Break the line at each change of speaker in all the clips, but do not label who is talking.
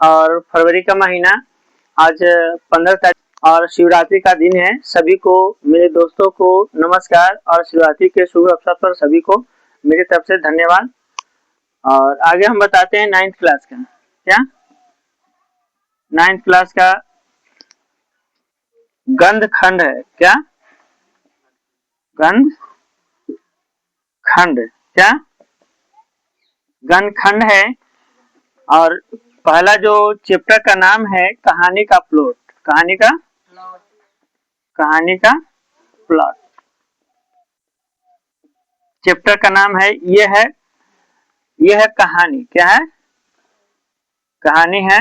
और फरवरी का महीना, आज 15 तारीख और शिवरात्रि का दिन है। सभी को, मेरे दोस्तों को नमस्कार और शिवरात्रि के शुभ अवसर पर सभी को मेरी तरफ से धन्यवाद। और आगे हम बताते हैं 9th क्लास का। क्या 9th क्लास का गंध खंड है। क्या गंध खंड, क्या गंध खंड है। और पहला जो चैप्टर का नाम है कहानी का प्लॉट। कहानी का प्लॉट चैप्टर का नाम है। ये है कहानी। क्या है? कहानी है।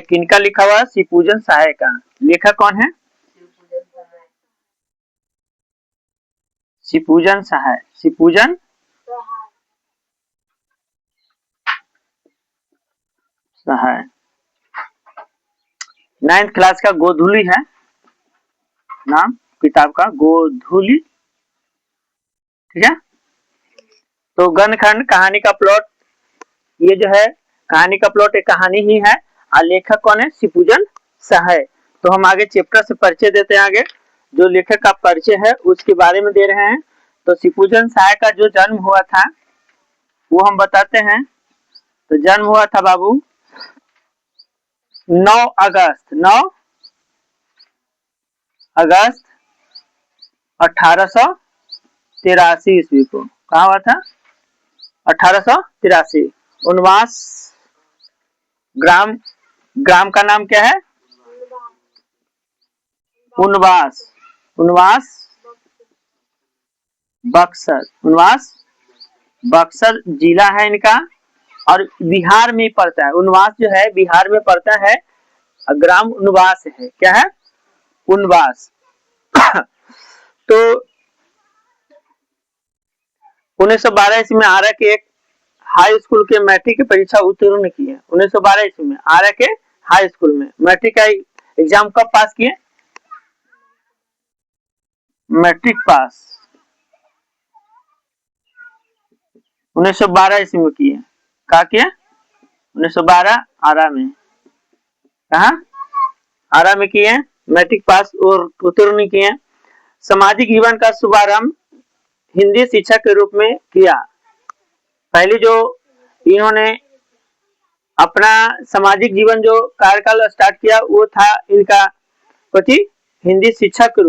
किनका लिखा हुआ? शिवपूजन सहाय का। लेखक कौन है? शिवपूजन सहाय। शिवपूजन सहाय 9th क्लास का गोधूली है नाम किताब का, गोधूली। ठीक है। तो गणखंड कहानी का प्लॉट, ये जो है कहानी का प्लॉट एक कहानी ही है। और लेखक कौन है? शिवपूजन सहाय। तो हम आगे चैप्टर से परिचय देते हैं। आगे जो लेखक का परिचय है उसके बारे में दे रहे हैं। तो शिवपूजन सहाय का जो जन्म हुआ था वो हम बताते हैं। तो जन्म हुआ था बाबू 9 अगस्त 1883 ईस्वी को। कहा हुआ था? 1883। उनवास ग्राम का नाम क्या है? उनवास बक्सर जिला है इनका और बिहार में पड़ता है। उनवास जो है बिहार में पड़ता है। ग्राम उनवास है। क्या है? उनवास। तो 1912 ईस्वी में आरा के एक हाई स्कूल के मैट्रिक की परीक्षा उत्तीर्ण किए। 1912 ईस्वी में आरा के हाई स्कूल में मैट्रिक का एग्जाम कब पास किए? मैट्रिक पास 1912 ईस्वी में किए। कहा किए? 1912 आरा में। कहा? आरा में किए। मैट्रिक पास और उत्तीर्ण किए। सामाजिक जीवन का शुभारंभ हिंदी शिक्षक के रूप में किया। पहले जो इन्होंने अपना सामाजिक जीवन जो कार्यकाल स्टार्ट किया वो था इनका हिंदी शिक्षक के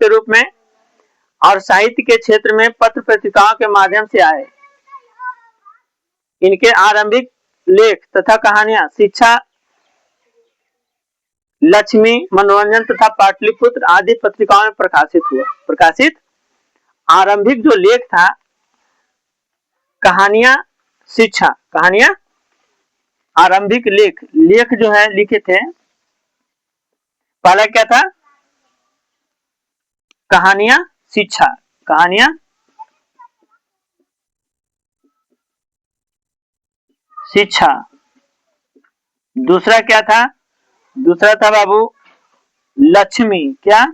रूप में। और साहित्य के क्षेत्र में पत्र पत्रिकाओं के माध्यम से आए। इनके आरंभिक लेख तथा कहानियां शिक्षा, लक्ष्मी, मनोरंजन तथा पाटलिपुत्र आदि पत्रिकाओं में प्रकाशित आरंभिक जो लेख था कहानियां शिक्षा, आरंभिक लेख जो है लिखे थे। पहला क्या था? कहानियां शिक्षा। दूसरा क्या था? दूसरा था बाबू लक्ष्मी। क्या?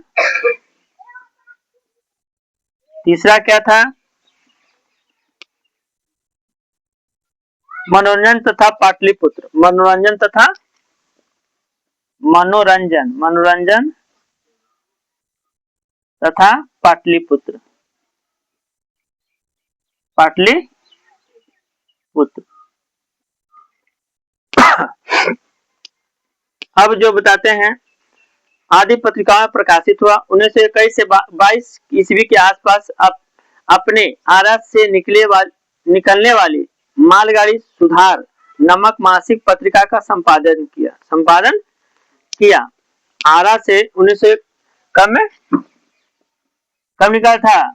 तीसरा क्या था? मनोरंजन तथा पाटलिपुत्र। मनोरंजन तथा पाटलिपुत्र। अब जो बताते हैं आदि पत्रिकाओं में प्रकाशित हुआ। 1921 से 22 ईस्वी के आसपास अपने आरा से निकलने वाली मालगाड़ी सुधार नामक मासिक पत्रिका का संपादन किया। आरा से 1900 कब निकला था?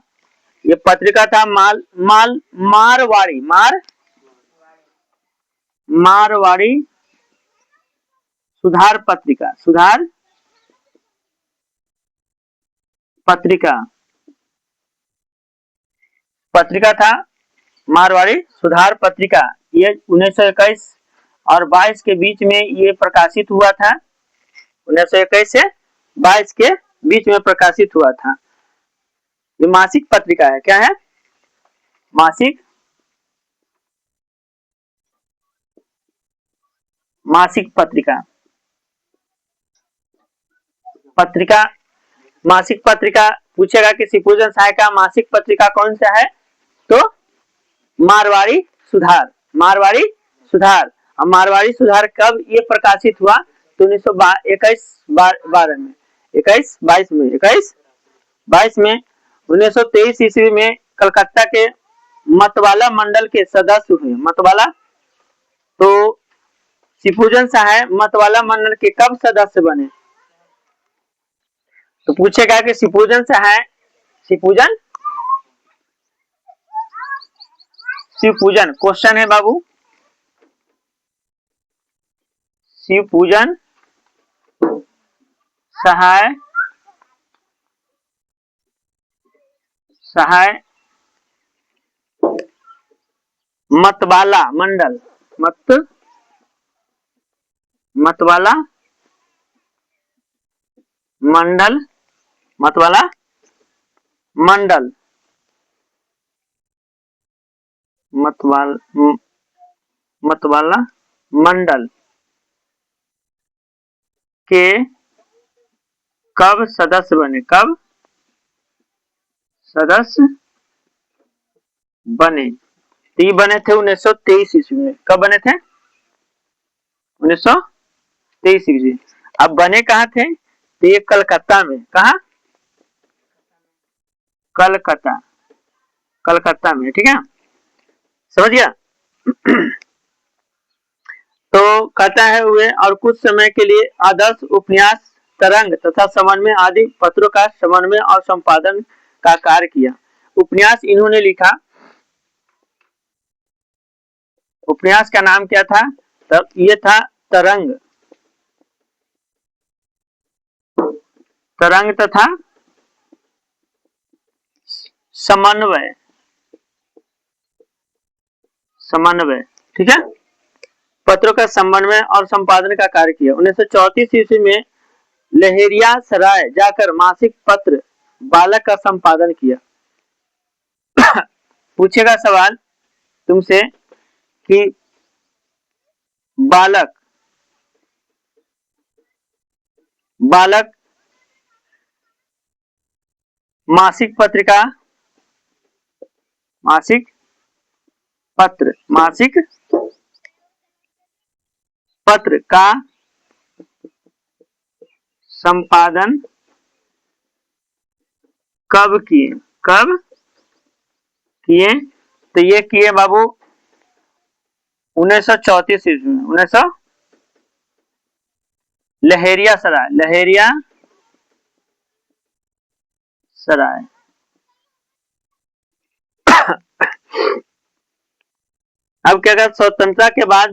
ये पत्रिका था मारवाड़ी सुधार पत्रिका था मारवाड़ी सुधार पत्रिका। ये 1921 और 22 के बीच में ये प्रकाशित हुआ था। 1921 से 22 के बीच में प्रकाशित हुआ था। ये मासिक पत्रिका है। क्या है? मासिक मासिक पत्रिका, पत्रिका, मासिक पत्रिका पूछेगा कि शिवपूजन साय का मासिक पत्रिका कौन सा है, तो मारवाड़ी सुधार, मारवाड़ी सुधार। अब मारवाड़ी सुधार कब ये प्रकाशित हुआ, तो 1921-22 में, 21-22 में 1923 ईस्वी में कलकत्ता के मतवाला मंडल के सदस्य हुए। मतवाला, तो शिवपूजन सहाय मतवाला मंडल के कब सदस्य बने, तो पूछेगा कि शिवपूजन सहाय, शिवपूजन, शिवपूजन क्वेश्चन है बाबू, शिवपूजन सहाय, सहाय मतवाला मंडल, मतवाला मंडल, मतवाला मंडल, मतवाला मंडल के कब सदस्य बने, कब सदस्य बने, तो ये बने थे 1923 ईस्वी में। कब बने थे, 1923 ईस्वी। अब बने कहाँ थे, तो ये कलकत्ता में, कहा, कलकत्ता, कलकत्ता में, ठीक है, समझ गया। तो कहता है हुए और कुछ समय के लिए आदर्श उपन्यास तरंग तथा समन्वय आदि पत्रों का समन्वय और संपादन का कार्य किया। उपन्यास इन्होंने लिखा, उपन्यास का नाम क्या था, तब ये था तरंग, तरंग तथा समन्वय, समन्वय, ठीक है, पत्रों का समन्वय और संपादन का कार्य किया। 1934 ईस्वी में लहेरिया सराय जाकर मासिक पत्र बालक का संपादन किया। पूछेगा सवाल तुमसे कि बालक, बालक मासिक पत्रिका, मासिक पत्र, मासिक पत्र का संपादन कब किए, कब किए, तो ये किए बाबू 1934 ईस्वी में, 1900 लहेरिया सराय, लहेरिया सराय। अब क्या कहते, स्वतंत्रता के बाद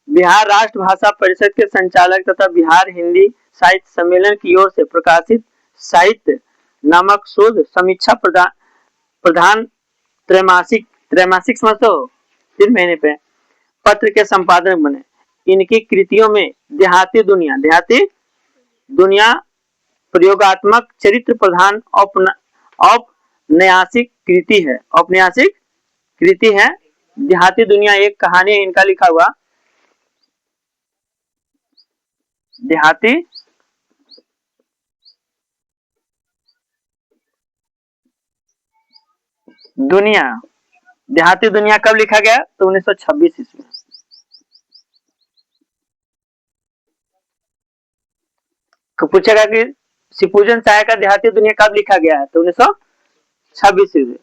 बिहार राष्ट्र भाषा परिषद के संचालक तथा बिहार हिंदी साहित्य सम्मेलन की ओर से प्रकाशित साहित्य नामक शोध समीक्षा प्रधान त्रैमासिक, त्रैमासिक समझते हो, 3 महीने पे, पत्र के संपादक बने। इनकी कृतियों में देहाती दुनिया, देहाती दुनिया प्रयोगात्मक चरित्र प्रधान औपन्यासिक कृति है, औपन्यासिक कृति है। देहाती दुनिया एक कहानी है इनका लिखा हुआ, देहाती दुनिया, देहाती दुनिया कब लिखा गया, तो 1926 ईस्वी। तो पूछेगा कि शिवपूजन साय का देहाती दुनिया कब लिखा गया है, तो 1926 ईस्वी।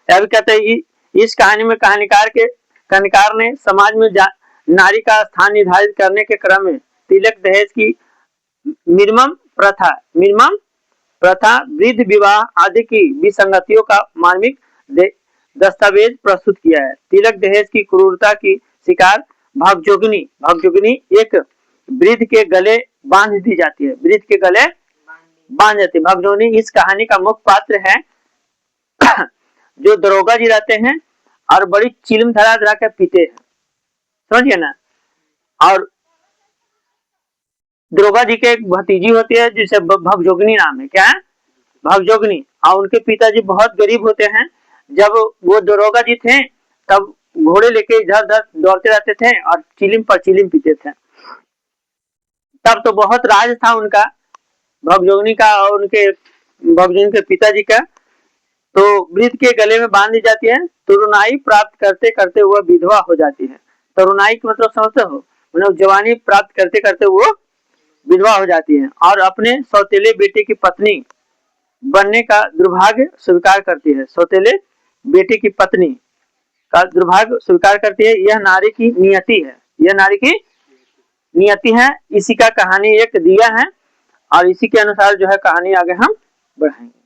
अभी कहते हैं इस कहानी में कहानीकार ने समाज में नारी का स्थान निर्धारित करने के क्रम में तिलक दहेज की मिनिमम प्रथा, वृद्ध विवाह आदि की विसंगतियों का मार्मिक दस्तावेज प्रस्तुत किया है। तिलक दहेज की क्रूरता की शिकार भगजोगिनी, भगजोगिनी एक वृद्ध के गले बांध दी जाती है, वृद्ध के गले बांध जाती है। भगजोगिनी इस कहानी का मुख्य पात्र है, जो दरोगा जी रहते हैं और बड़ी चिलम धरा के पीते हैं, समझिए ना। और दरोगा जी के एक भतीजी होती है जिसे भगजोगिनी नाम है, क्या है, भगजोगिनी। और उनके पिताजी बहुत गरीब होते हैं। जब वो दरोगा जी थे तब घोड़े लेके इधर उधर दौड़ते रहते थे और चिलिम पर चिलिम पीते थे। तब तो बहुत राज था उनका, भगजोगनी का और उनके भगजोगनी के पिताजी का। तो वृद्ध के गले में बांध दी जाती है। तरुणाई प्राप्त करते करते वह विधवा हो जाती है। तरुणाई का मतलब समझते हो, मतलब जवानी प्राप्त करते करते वो विधवा हो जाती है और अपने सौतेले बेटे की पत्नी बनने का दुर्भाग्य स्वीकार करती है। सौतेले बेटे की पत्नी का दुर्भाग्य स्वीकार करती है। यह नारी की नियति है, यह नारी की नियति है। इसी का कहानी एक दिया है और इसी के अनुसार जो है कहानी आगे हम बढ़ाएंगे।